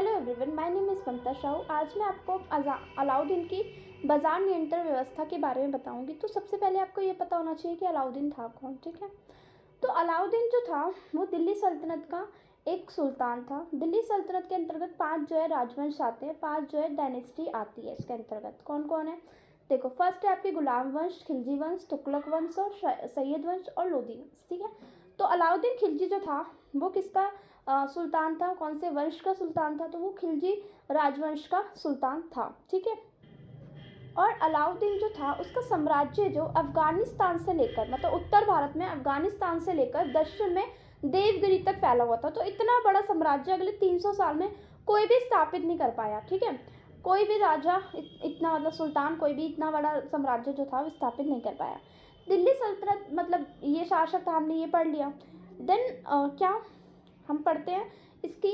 Hello everyone, my name is Mamta Sahu. आज मैं आपको अलाउद्दीन की बाज़ार नियंत्रण व्यवस्था के बारे में बताऊंगी। तो सबसे पहले आपको ये पता होना चाहिए कि अलाउद्दीन था कौन। ठीक है, तो अलाउद्दीन जो था वो दिल्ली सल्तनत का एक सुल्तान था। दिल्ली सल्तनत के अंतर्गत 5 जो है राजवंश आते हैं, 5 जो है डायनेस्टी आती है इसके अंतर्गत। कौन कौन है देखो, फर्स्ट है आपकी गुलाम वंश, खिलजी वंश, तुगलक वंश और सैयद वंश और लोधी वंश। ठीक है, तो अलाउद्दीन खिलजी जो था वो किसका सुल्तान था, कौन से वंश का सुल्तान था, तो वो खिलजी राजवंश का सुल्तान था। ठीक है, और अलाउद्दीन जो था उसका साम्राज्य जो अफगानिस्तान से लेकर मतलब उत्तर भारत में अफगानिस्तान से लेकर दक्षिण में देवगिरी तक फैला हुआ था। तो इतना बड़ा साम्राज्य अगले 300 साल में कोई भी स्थापित नहीं कर पाया। ठीक है, कोई भी राजा इतना मतलब सुल्तान कोई भी इतना बड़ा साम्राज्य जो था वो स्थापित नहीं कर पाया। दिल्ली सल्तनत मतलब ये शासक था, हमने ये पढ़ लिया। देन क्या हम पढ़ते हैं इसकी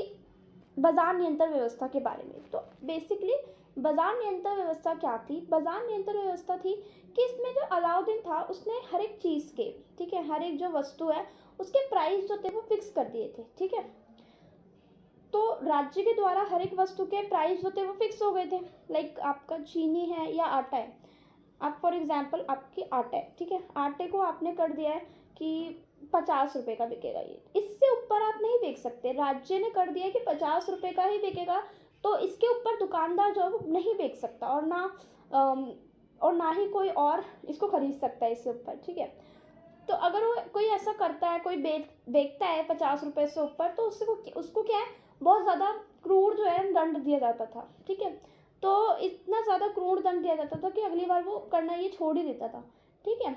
बाजार नियंत्रण व्यवस्था के बारे में। तो बेसिकली बाजार नियंत्रण व्यवस्था क्या थी? बाजार नियंत्रण व्यवस्था थी कि इसमें जो अलाउद्दीन था उसने हर एक चीज़ के, ठीक है, हर एक जो वस्तु है उसके प्राइस जो थे वो फिक्स कर दिए थे। ठीक है, तो राज्य के द्वारा हर एक वस्तु के प्राइस जो थे वो फिक्स हो गए थे। लाइक आपका चीनी है या आटा है, आप फॉर एग्जांपल आपकी आटा है, ठीक है, आटे को आपने कर दिया है कि 50 रुपये का बिकेगा, ये इससे ऊपर आप नहीं बेच सकते। राज्य ने कर दिया कि 50 रुपये का ही बिकेगा, तो इसके ऊपर दुकानदार जो है वो नहीं बेच सकता और ना ही कोई और इसको खरीद सकता है इससे ऊपर। ठीक है, तो अगर वो कोई ऐसा करता है, कोई बेचता है 50 रुपये से ऊपर, तो उसको क्या है, बहुत ज़्यादा क्रूर जो है दंड दिया जाता था। ठीक है, तो इतना ज़्यादा क्रूर दंड दिया जाता था कि अगली बार वो करना ये छोड़ ही देता था। ठीक है,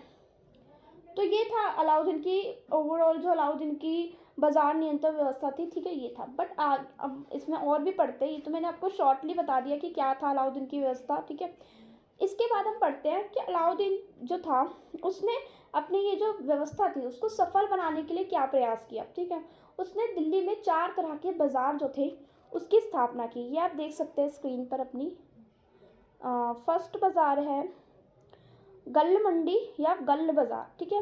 तो ये था अलाउद्दीन की ओवरऑल जो अलाउद्दीन की बाजार नियंत्रण व्यवस्था थी। ठीक है, ये था। बट अब इसमें और भी पढ़ते हैं, ये तो मैंने आपको शॉर्टली बता दिया कि क्या था अलाउद्दीन की व्यवस्था। ठीक है, इसके बाद हम पढ़ते हैं कि अलाउद्दीन जो था उसने अपनी ये जो व्यवस्था थी उसको सफल बनाने के लिए क्या प्रयास किया। ठीक है, उसने दिल्ली में 4 तरह के बाज़ार जो थे उसकी स्थापना की। ये आप देख सकते हैं स्क्रीन पर अपनी। फर्स्ट बाज़ार है गल्ल मंडी या गल्ल बाज़ार। ठीक है,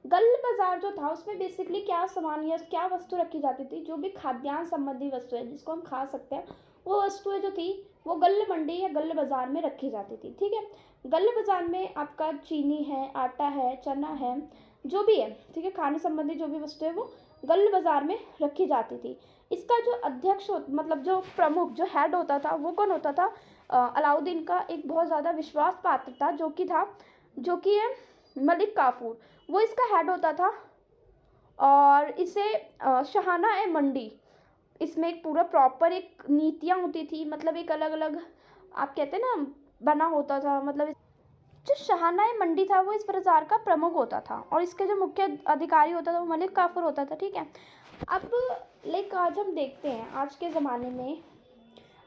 गल्ल बाज़ार जो था उसमें बेसिकली क्या सामान या क्या वस्तु रखी जाती थी, जो भी खाद्यान्न संबंधी वस्तु है जिसको हम खा सकते हैं, वो वस्तुएं जो थी वो गल्ल मंडी या गल्ल बाज़ार में रखी जाती थी। ठीक है, गल्ल बाज़ार में आपका चीनी है, आटा है, चना है, जो भी है, ठीक है, खाने संबंधी जो भी वस्तु है वो गल्ल बाज़ार में रखी जाती थी। इसका जो अध्यक्ष मतलब जो प्रमुख जो हेड होता था वो कौन होता था? अलाउद्दीन का एक बहुत ज़्यादा विश्वास पात्र था जो कि है मलिक काफूर, वो इसका हेड होता था। और इसे शाहाना ए मंडी, इसमें एक पूरा प्रॉपर एक नीतियाँ होती थी, मतलब एक अलग अलग आप कहते हैं ना बना होता था। मतलब जो शाहाना ए मंडी था वो इस बाजार का प्रमुख होता था और इसके जो मुख्य अधिकारी होता था वो मलिक काफूर होता था। ठीक है, अब लाइक आज हम देखते हैं, आज के ज़माने में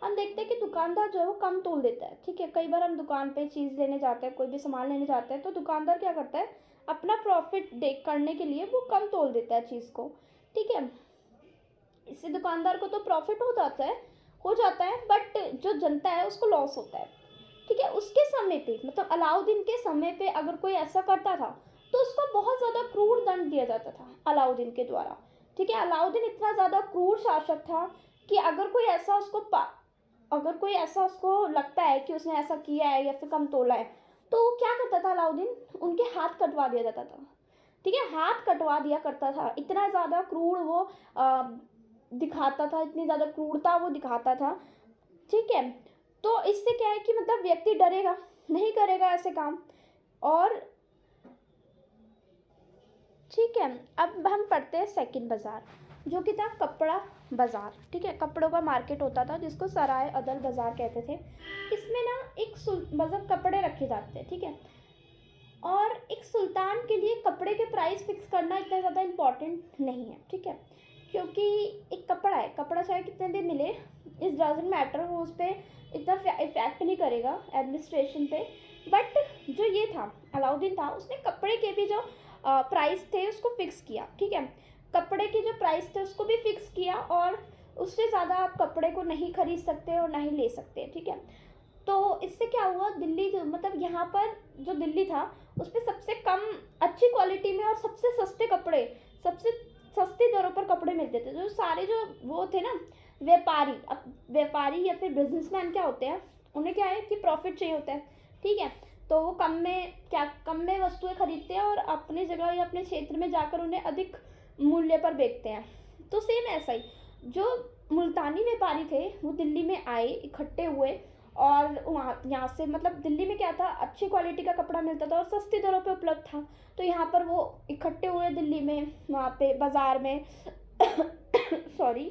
हम देखते हैं कि दुकानदार जो है वो कम तोल देता है। ठीक है, कई बार हम दुकान पे चीज़ लेने जाते हैं, कोई भी सामान लेने जाते हैं, तो दुकानदार क्या करता है, अपना प्रॉफिट देख करने के लिए वो कम तोल देता है चीज़ को। ठीक है, इससे दुकानदार को तो प्रॉफिट हो जाता है बट जो जनता है उसको लॉस होता है। ठीक है, उसके समय पे मतलब अलाउद्दीन के समय पे अगर कोई ऐसा करता था तो उसको बहुत ज़्यादा क्रूर दंड दिया जाता था अलाउद्दीन के द्वारा। ठीक है, अलाउद्दीन इतना ज़्यादा क्रूर शासक था कि अगर कोई ऐसा उसको लगता है कि उसने ऐसा किया है या फिर कम तोला है, तो क्या करता था अलाउद्दीन, उनके हाथ कटवा दिया जाता था। ठीक है, हाथ कटवा दिया करता था। इतना ज़्यादा क्रूर वो दिखाता था, इतनी ज़्यादा क्रूरता वो दिखाता था। ठीक है, तो इससे क्या है कि मतलब व्यक्ति डरेगा, नहीं करेगा ऐसे काम। और ठीक है, अब हम पढ़ते हैं सेकंड बाज़ार जो कि था कपड़ा बाज़ार। ठीक है, कपड़ों का मार्केट होता था जिसको सराय अदल बाज़ार कहते थे। इसमें ना एक मतलब कपड़े रखे जाते थे। ठीक है, और एक सुल्तान के लिए कपड़े के प्राइस फिक्स करना इतना ज़्यादा इम्पॉर्टेंट नहीं है। ठीक है, क्योंकि एक कपड़ा है, कपड़ा चाहे कितने भी मिले, इस डजंट मैटर, वो उस पर इतना इफेक्ट नहीं करेगा एडमिनिस्ट्रेशन पे। बट जो ये था अलाउद्दीन था, उसने कपड़े के भी जो प्राइस थे उसको फिक्स किया। ठीक है, कपड़े के जो प्राइस थे उसको भी फिक्स किया और उससे ज़्यादा आप कपड़े को नहीं खरीद सकते और ना ही ले सकते। ठीक है, तो इससे क्या हुआ, दिल्ली जो मतलब यहाँ पर जो दिल्ली था उस पर सबसे कम अच्छी क्वालिटी में और सबसे सस्ते कपड़े, सबसे सस्ती दरों पर कपड़े मिलते थे। जो सारे जो वो थे ना व्यापारी, अब व्यापारी या फिर बिजनेसमैन क्या होते हैं, उन्हें क्या है कि प्रॉफिट चाहिए होता है, ठीक है। तो वो कम में वस्तुएं खरीदते हैं और अपनी जगह या अपने क्षेत्र में जाकर उन्हें अधिक मूल्य पर बेचते हैं। तो सेम ऐसा ही जो मुल्तानी व्यापारी थे वो दिल्ली में आए, इकट्ठे हुए, और वहाँ यहाँ से मतलब दिल्ली में क्या था, अच्छी क्वालिटी का कपड़ा मिलता था और सस्ती दरों पे उपलब्ध था। तो यहाँ पर वो इकट्ठे हुए दिल्ली में, वहाँ पे बाज़ार में सॉरी।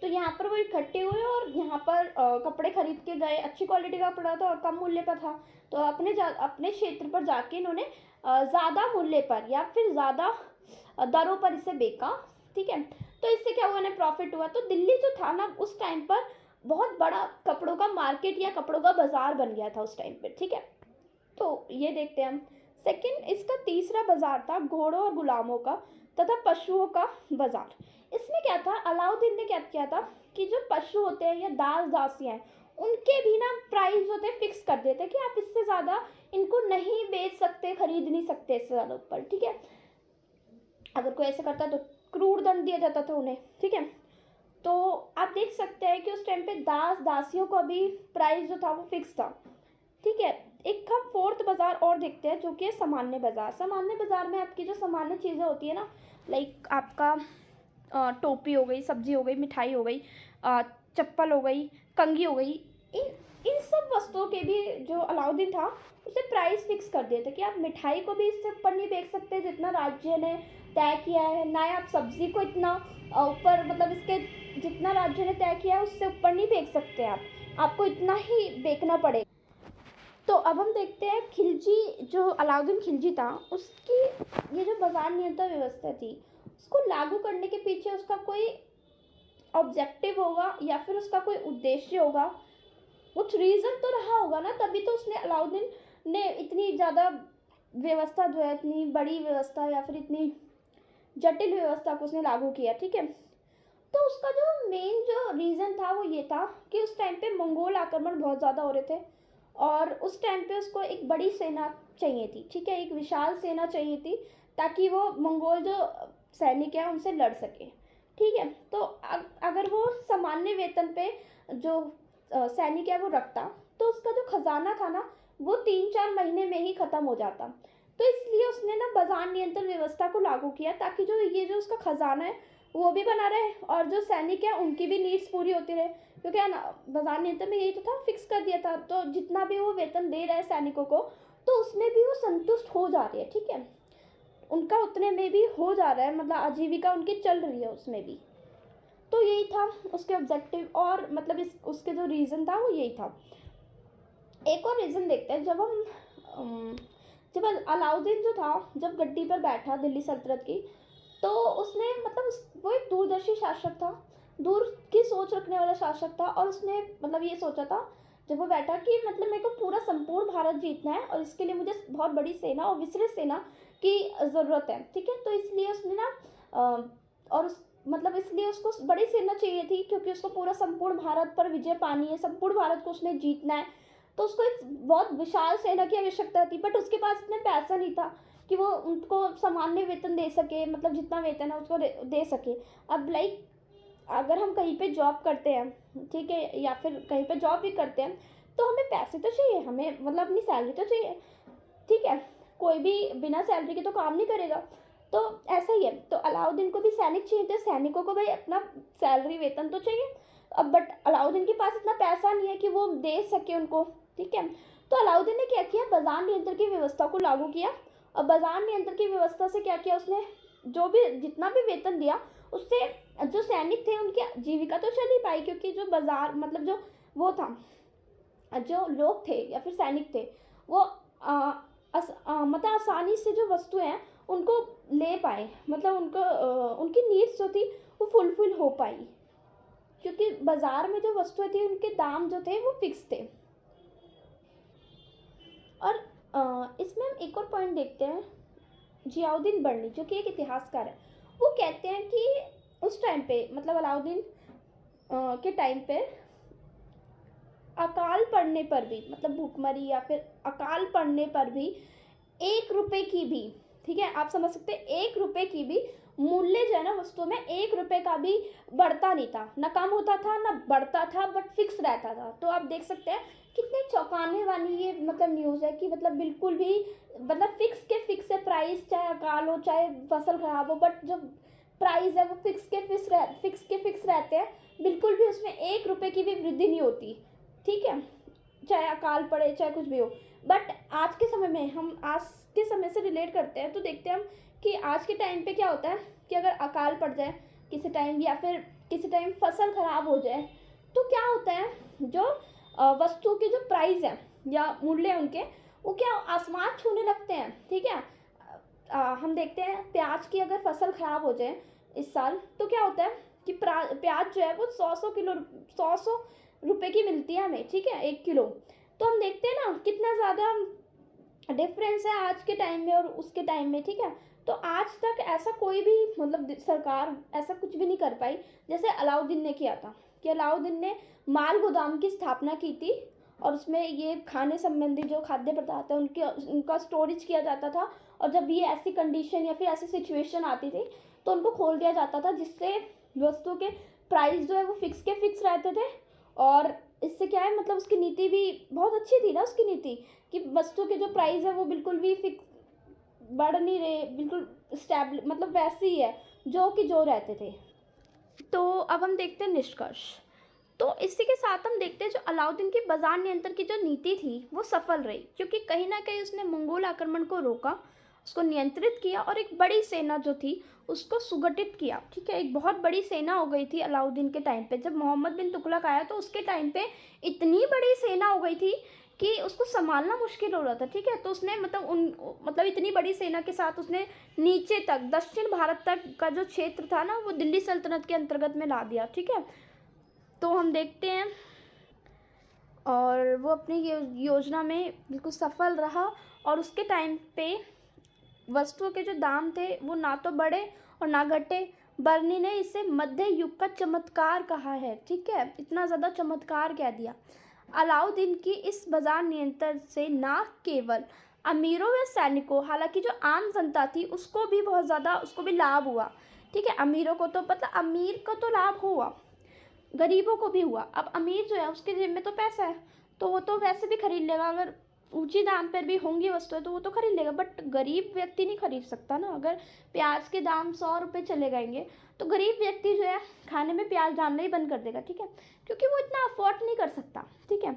तो यहाँ पर वो इकट्ठे हुए और यहाँ पर कपड़े खरीद के गए, अच्छी क्वालिटी का कपड़ा था और कम मूल्य पर था। तो अपने क्षेत्र पर जाके इन्होंने ज़्यादा मूल्य पर या फिर ज़्यादा दरों पर इसे बेचा, ठीक है। तो इससे क्या हुआ, इन्हें प्रॉफिट हुआ। तो दिल्ली जो था ना उस टाइम पर बहुत बड़ा कपड़ों का मार्केट या कपड़ों का बाजार बन गया था उस टाइम पर, ठीक है। तो ये देखते हैं हम। सेकंड, इसका तीसरा बाजार था घोड़ों और गुलामों का तथा पशुओं का बाजार। इसमें क्या था, अलाउद्दीन ने क्या किया था कि जो पशु होते हैं या दास दासियाँ हैं उनके भी ना प्राइस होते हैं फिक्स कर देते कि आप इससे ज़्यादा इनको नहीं बेच सकते, खरीद नहीं सकते इससे ज़्यादा ऊपर, ठीक है। अगर कोई ऐसा करता तो क्रूर दंड दिया जाता था उन्हें, ठीक है। तो आप देख सकते हैं कि उस टाइम पे दास दासियों का भी प्राइस जो था वो फिक्स था, ठीक है। एक हम फोर्थ बाज़ार और देखते हैं जो कि है सामान्य बाज़ार। सामान्य बाज़ार में आपकी जो सामान्य चीज़ें होती है ना, लाइक आपका टोपी हो गई, सब्जी हो गई, मिठाई हो गई, चप्पल हो गई, कंघी हो गई, इन इन सब वस्तुओं के भी जो अलाउद्दीन था उसे प्राइस फिक्स कर दिए थे कि आप मिठाई को भी इससे ऊपर नहीं बेच सकते जितना राज्य ने तय किया है, ना ही आप सब्जी को इतना ऊपर मतलब इसके जितना राज्य ने तय किया है उससे ऊपर नहीं बेच सकते, आपको इतना ही बेचना पड़ेगा। तो अब हम देखते हैं खिलजी, जो अलाउद्दीन खिलजी था उसकी ये जो बाजार नियंत्रण व्यवस्था थी उसको लागू करने के पीछे उसका कोई ऑब्जेक्टिव होगा या फिर उसका कोई उद्देश्य होगा, कुछ रीज़न तो रहा होगा ना, तभी तो उसने अलाउद्दीन ने इतनी ज़्यादा व्यवस्था जो है, इतनी बड़ी व्यवस्था या फिर इतनी जटिल व्यवस्था को उसने लागू किया, ठीक है। तो उसका जो मेन जो रीज़न था वो ये था कि उस टाइम पे मंगोल आक्रमण बहुत ज़्यादा हो रहे थे और उस टाइम पे उसको एक बड़ी सेना चाहिए थी, ठीक है, एक विशाल सेना चाहिए थी ताकि वो मंगोल जो सैनिक है उनसे लड़ सके, ठीक है। तो अगर वो सामान्य वेतन पे जो सैनिक है वो रखता तो उसका जो खजाना था ना वो 3-4 महीने में ही ख़त्म हो जाता। तो इसलिए उसने ना बाजार नियंत्रण व्यवस्था को लागू किया ताकि जो उसका खजाना है वो भी बना रहे और जो सैनिक है उनकी भी नीड्स पूरी होती रहे, क्योंकि बाजार नियंत्रण में यही तो था, फिक्स कर दिया था। तो जितना भी वो वेतन दे रहे हैं सैनिकों को तो उसमें भी वो संतुष्ट हो जा रही है, ठीक है, उनका उतने में भी हो जा रहा है, मतलब आजीविका उनकी चल रही है उसमें भी। तो यही था उसके ऑब्जेक्टिव और मतलब उसके जो रीज़न था वो यही था। एक और रीज़न देखते हैं, जब अलाउद्दीन जो था जब गद्दी पर बैठा दिल्ली सल्तनत की, तो उसने मतलब वो एक दूरदर्शी शासक था, दूर की सोच रखने वाला शासक था और उसने मतलब ये सोचा था जब वो बैठा कि मतलब मेरे को पूरा संपूर्ण भारत जीतना है और इसके लिए मुझे बहुत बड़ी सेना और विस्तृत सेना की ज़रूरत है, ठीक है। तो इसलिए उसने ना और उस मतलब इसलिए उसको बड़ी सेना चाहिए थी क्योंकि उसको पूरा संपूर्ण भारत पर विजय पानी है, संपूर्ण भारत को उसने जीतना है। तो उसको एक बहुत विशाल सेना की आवश्यकता थी, बट उसके पास इतना पैसा नहीं था कि वो उनको सामान्य वेतन दे सके, मतलब जितना वेतन है उसको दे सके। अब लाइक अगर हम कहीं पे जॉब करते हैं, ठीक है, या फिर कहीं पे जॉब भी करते हैं तो हमें पैसे तो चाहिए, हमें मतलब अपनी सैलरी तो चाहिए, ठीक है, कोई भी बिना सैलरी के तो काम नहीं करेगा। तो ऐसा ही है, तो अलाउद्दीन को भी सैनिक चाहिए थे, सैनिकों को भाई अपना सैलरी वेतन तो चाहिए। अब बट अलाउद्दीन के पास इतना पैसा नहीं है कि वो दे सके उनको, ठीक है। तो अलाउद्दीन ने क्या किया, बाजार नियंत्रण की व्यवस्था को लागू किया और बाजार नियंत्रण की व्यवस्था से क्या किया उसने, जो भी जितना भी वेतन दिया उससे जो सैनिक थे उनकी जीविका तो चल ही पाई, क्योंकि जो बाजार मतलब जो वो था, जो लोग थे या फिर सैनिक थे वो मतलब आसानी से जो वस्तुएं हैं उनको ले पाए, मतलब उनको उनकी नीड्स जो थी वो फुलफिल हो पाई, क्योंकि बाज़ार में जो वस्तुएं थी उनके दाम जो थे वो फिक्स थे। और इसमें हम एक और पॉइंट देखते हैं, जियाउद्दीन बर्नी जो कि एक इतिहासकार है, वो कहते हैं कि उस टाइम पे मतलब अलाउद्दीन के टाइम पे अकाल पड़ने पर भी, मतलब भूखमरी या फिर अकाल पड़ने पर भी 1 रुपए की भी, ठीक है, आप समझ सकते हैं 1 रुपए की भी मूल्य जो है ना वस्तु में 1 रुपये का भी बढ़ता नहीं था, ना कम होता था ना बढ़ता था, बट फिक्स रहता था। तो आप देख सकते हैं कितने चौंकाने वाली ये मतलब न्यूज़ है कि मतलब बिल्कुल भी मतलब फिक्स है प्राइस, चाहे अकाल हो चाहे फसल खराब हो, बट जो प्राइस है वो फिक्स रहते हैं, बिल्कुल भी उसमें 1 रुपये की भी वृद्धि नहीं होती। ठीक है, चाहे अकाल पड़े चाहे कुछ भी हो। बट आज के समय में हम आज के समय से रिलेट करते हैं तो देखते हैं हम कि आज के टाइम पे क्या होता है कि अगर अकाल पड़ जाए किसी टाइम या फिर किसी टाइम फसल खराब हो जाए तो क्या होता है, जो वस्तु के जो प्राइस है या मूल्य है उनके, वो क्या आसमान छूने लगते हैं। ठीक है, हम देखते हैं प्याज की अगर फसल खराब हो जाए इस साल तो क्या होता है कि प्याज जो है वो 100 रुपए की मिलती है हमें। ठीक है, 1 किलो। तो हम देखते हैं ना कितना ज़्यादा डिफरेंस है आज के टाइम में और उसके टाइम में। ठीक है, तो आज तक ऐसा कोई भी मतलब सरकार ऐसा कुछ भी नहीं कर पाई जैसे अलाउद्दीन ने किया था, कि अलाउद्दीन ने माल गोदाम की स्थापना की थी और उसमें ये खाने संबंधी जो खाद्य पदार्थ है उनका स्टोरेज किया जाता था। और जब ये ऐसी कंडीशन या फिर ऐसी सिचुएशन आती थी तो उनको खोल दिया जाता था, जिससे वस्तु के प्राइस जो है वो फिक्स रहते थे। और इससे क्या है मतलब उसकी नीति भी बहुत अच्छी थी ना, उसकी नीति कि वस्तु के जो प्राइस है वो बिल्कुल भी फिक्स बढ़ नहीं रहे, बिल्कुल स्टैबल मतलब वैसे ही है जो कि जो रहते थे। तो अब हम देखते हैं निष्कर्ष। तो इसी के साथ हम देखते हैं जो अलाउद्दीन की बाजार नियंत्रण की जो नीति थी वो सफल रही, क्योंकि कहीं ना कहीं उसने मंगोल आक्रमण को रोका, उसको नियंत्रित किया और एक बड़ी सेना जो थी उसको सुगठित किया। ठीक है, एक बहुत बड़ी सेना हो गई थी अलाउद्दीन के टाइम पे। जब मोहम्मद बिन तुगलक आया तो उसके टाइम पे इतनी बड़ी सेना हो गई थी कि उसको संभालना मुश्किल हो रहा था। ठीक है, तो उसने मतलब इतनी बड़ी सेना के साथ उसने नीचे तक दक्षिण भारत तक का जो क्षेत्र था ना वो दिल्ली सल्तनत के अंतर्गत में ला दिया। ठीक है, तो हम देखते हैं और वो अपनी योजना में बिल्कुल सफल रहा। और उसके टाइम पे वस्तुओं के जो दाम थे वो ना तो बढ़े और ना घटे। बर्नी ने इसे मध्य युग का चमत्कार कहा है। ठीक है, इतना ज़्यादा चमत्कार कह दिया। अलाउद्दीन की इस बाजार नियंत्रण से ना केवल अमीरों व सैनिकों, हालांकि जो आम जनता थी उसको भी बहुत ज़्यादा उसको भी लाभ हुआ। ठीक है, अमीरों को तो मतलब अमीर को तो लाभ हुआ, गरीबों को भी हुआ। अब अमीर जो है उसके जेब में तो पैसा है तो वो तो वैसे भी खरीद लेगा, अगर ऊंची दाम पर भी होंगी वस्तुएं तो वो तो खरीद लेगा। बट गरीब व्यक्ति नहीं खरीद सकता ना। अगर प्याज के दाम 100 रुपये चले जाएंगे तो गरीब व्यक्ति जो है खाने में प्याज डालना ही बंद कर देगा। ठीक है, क्योंकि वो इतना अफोर्ड नहीं कर सकता। ठीक है,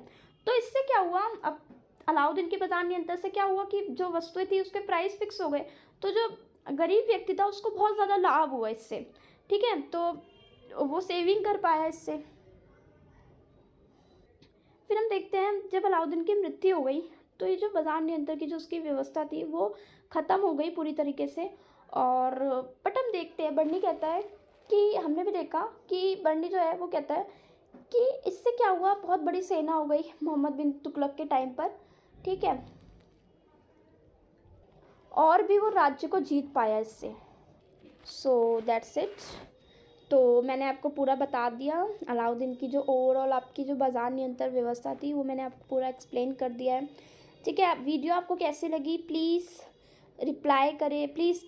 तो इससे क्या हुआ, अब अलाउद्दीन के बाजार नियंत्रण से क्या हुआ कि जो वस्तुएं थी उसके प्राइस फिक्स हो गए, तो जो गरीब व्यक्ति था उसको बहुत ज़्यादा लाभ हुआ इससे। ठीक है, तो वो सेविंग कर पाया इससे। फिर हम देखते हैं जब अलाउद्दीन की मृत्यु हो गई तो ये जो बाजार नियंत्रण की जो उसकी व्यवस्था थी वो ख़त्म हो गई पूरी तरीके से। और बट हम देखते हैं बर्नी कहता है कि हमने भी देखा कि बर्नी जो है वो कहता है कि इससे क्या हुआ, बहुत बड़ी सेना हो गई मोहम्मद बिन तुगलक के टाइम पर। ठीक है, और भी वो राज्य को जीत पाया इससे। So that's it. तो मैंने आपको पूरा बता दिया अलाउद्दीन की जो ओवरऑल आपकी जो बाज़ार नियंत्रण व्यवस्था थी वो मैंने आपको पूरा एक्सप्लेन कर दिया है। ठीक है, वीडियो आपको कैसी लगी प्लीज़ रिप्लाई करें, प्लीज़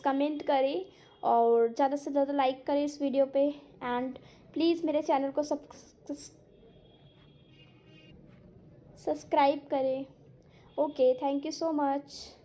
कमेंट करें और ज़्यादा से ज़्यादा लाइक करें इस वीडियो पे। एंड प्लीज़ मेरे चैनल को सब्सक्राइब करें। Okay, thank you so much.